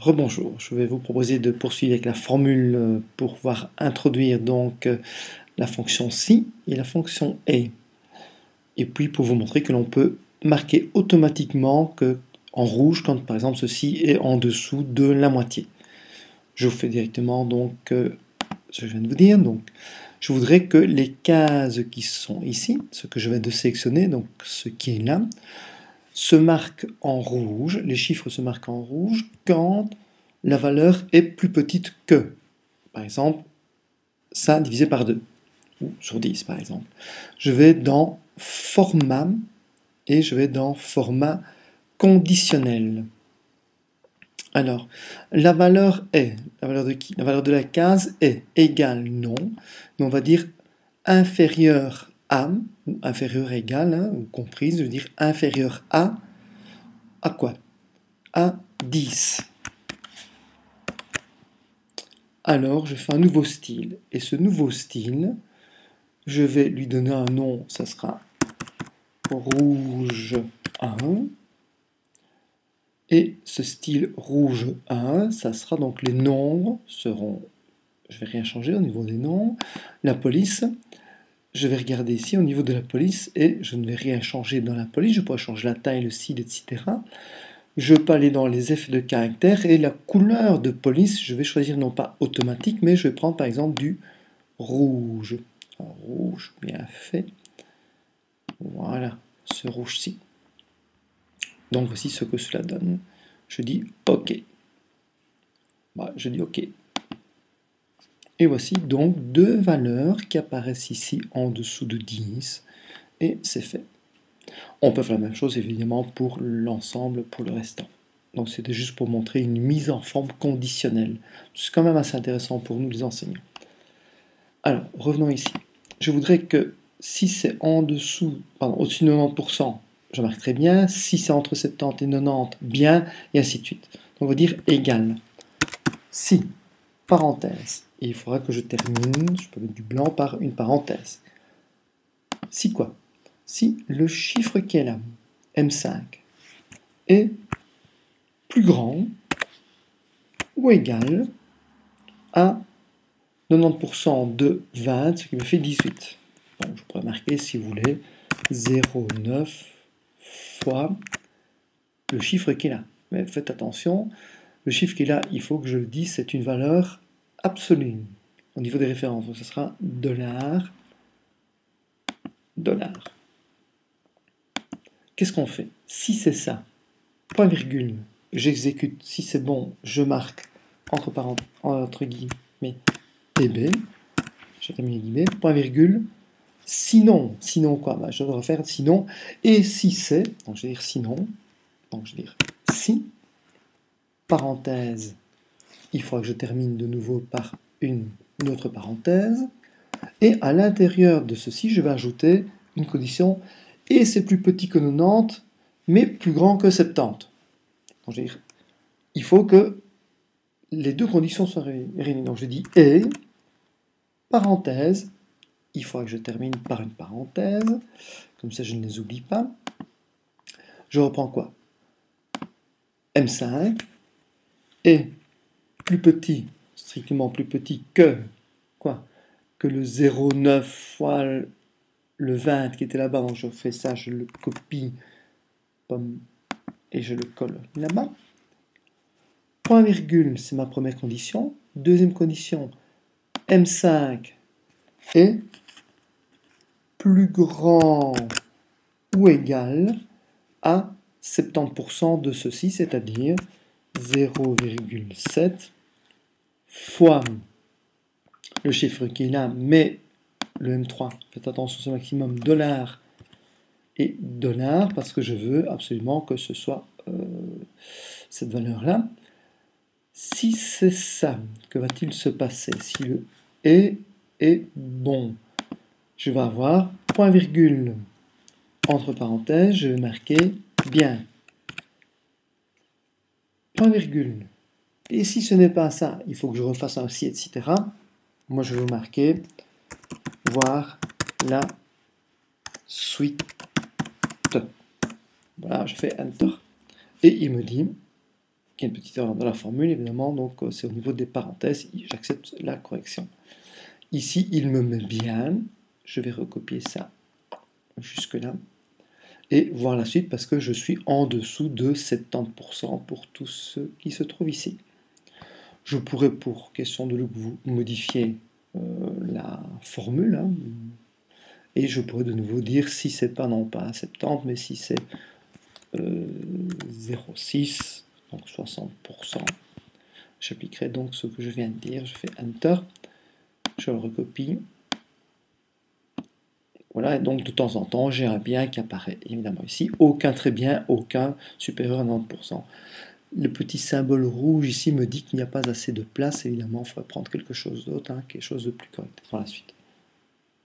Rebonjour, je vais vous proposer de poursuivre avec la formule pour pouvoir introduire donc la fonction si et la fonction et. Et puis pour vous montrer que l'on peut marquer automatiquement en rouge quand par exemple ceci est en dessous de la moitié. Je vous fais directement donc ce que je viens de vous dire. Donc, je voudrais que les cases qui sont ici, ce que je vais de sélectionner, donc ce qui est là, se marquent en rouge, les chiffres se marquent en rouge quand la valeur est plus petite que, par exemple, ça divisé par 2, ou sur 10 par exemple. Je vais dans format et je vais dans format conditionnel. Alors, la valeur est, la valeur de qui? La valeur de la case est égale non, mais on va dire inférieur à, ou inférieur égal, ou comprise, je veux dire inférieur à quoi? À 10. Alors, je fais un nouveau style, et ce nouveau style, je vais lui donner un nom, ça sera rouge 1, et ce style rouge 1, ça sera donc les nombres seront, je vais rien changer au niveau des nombres, la police, je vais regarder ici au niveau de la police et je ne vais rien changer dans la police, je pourrais changer la taille, le style, etc. Je peux aller dans les effets de caractère et la couleur de police, je vais choisir non pas automatique, mais je vais prendre par exemple du rouge. Un rouge bien fait. Voilà, ce rouge-ci. Donc voici ce que cela donne. Je dis OK. Voilà, je dis OK. Et voici donc deux valeurs qui apparaissent ici en dessous de 10. Et c'est fait. On peut faire la même chose évidemment pour l'ensemble, pour le restant. Donc c'était juste pour montrer une mise en forme conditionnelle. C'est quand même assez intéressant pour nous les enseignants. Alors, revenons ici. Je voudrais que si c'est en dessous, pardon, au-dessus de 90%, je marque très bien. Si c'est entre 70 et 90, bien, et ainsi de suite. Donc on va dire égal. Si, parenthèse, et il faudra que je termine, je peux mettre du blanc par une parenthèse. Si quoi? Si le chiffre qui est là, M5, est plus grand ou égal à 90% de 20, ce qui me fait 18. Donc, je pourrais marquer, si vous voulez, 0,9 fois le chiffre qui est là. Mais faites attention, le chiffre qui est là, il faut que je le dise, c'est une valeur absolue au niveau des références. Donc, ce sera $. Qu'est-ce qu'on fait? Si c'est ça, point virgule, j'exécute. Si c'est bon, je marque entre guillemets PB. Je termine les guillemets, point virgule. Sinon quoi? Bah, je dois refaire sinon. Et si c'est, donc je vais dire sinon, donc je vais dire si, parenthèse, il faudra que je termine de nouveau par une autre parenthèse. Et à l'intérieur de ceci, je vais ajouter une condition. Et c'est plus petit que 90, mais plus grand que 70. Donc je vais dire, il faut que les deux conditions soient réunies. Donc je dis et, parenthèse, il faudra que je termine par une parenthèse, comme ça je ne les oublie pas. Je reprends quoi? M5 est plus petit, strictement plus petit que quoi? Que le 0,9 fois le 20 qui était là-bas. Donc je fais ça, je le copie et je le colle là-bas. Point virgule, c'est ma première condition. Deuxième condition, M5 est plus grand ou égal à 70% de ceci, c'est-à-dire 0,7 fois le chiffre qui est là, mais le M3, faites attention, c'est maximum $ et $, parce que je veux absolument que ce soit cette valeur-là. Si c'est ça, que va-t-il se passer? Si le et est bon, je vais avoir point virgule entre parenthèses, je vais marquer bien. Point virgule. Et si ce n'est pas ça, il faut que je refasse un si, etc. Moi, je vais vous marquer voir la suite. Voilà, je fais Enter. Et il me dit qu'il y a une petite erreur dans la formule, évidemment, donc c'est au niveau des parenthèses, j'accepte la correction. Ici, il me met bien, je vais recopier ça jusque là, et voir la suite parce que je suis en dessous de 70% pour tout ce qui se trouve ici. Je pourrais, pour question de look, vous modifier la formule, hein, et je pourrais de nouveau dire si c'est pas, non pas 70, mais si c'est 0,6, donc 60%. J'appliquerai donc ce que je viens de dire, je fais Enter, je le recopie. Voilà, et donc de temps en temps, j'ai un bien qui apparaît. Évidemment ici, aucun très bien, aucun supérieur à 90%. Le petit symbole rouge ici me dit qu'il n'y a pas assez de place. Évidemment, il faudrait prendre quelque chose d'autre, hein, quelque chose de plus correct. Par la suite.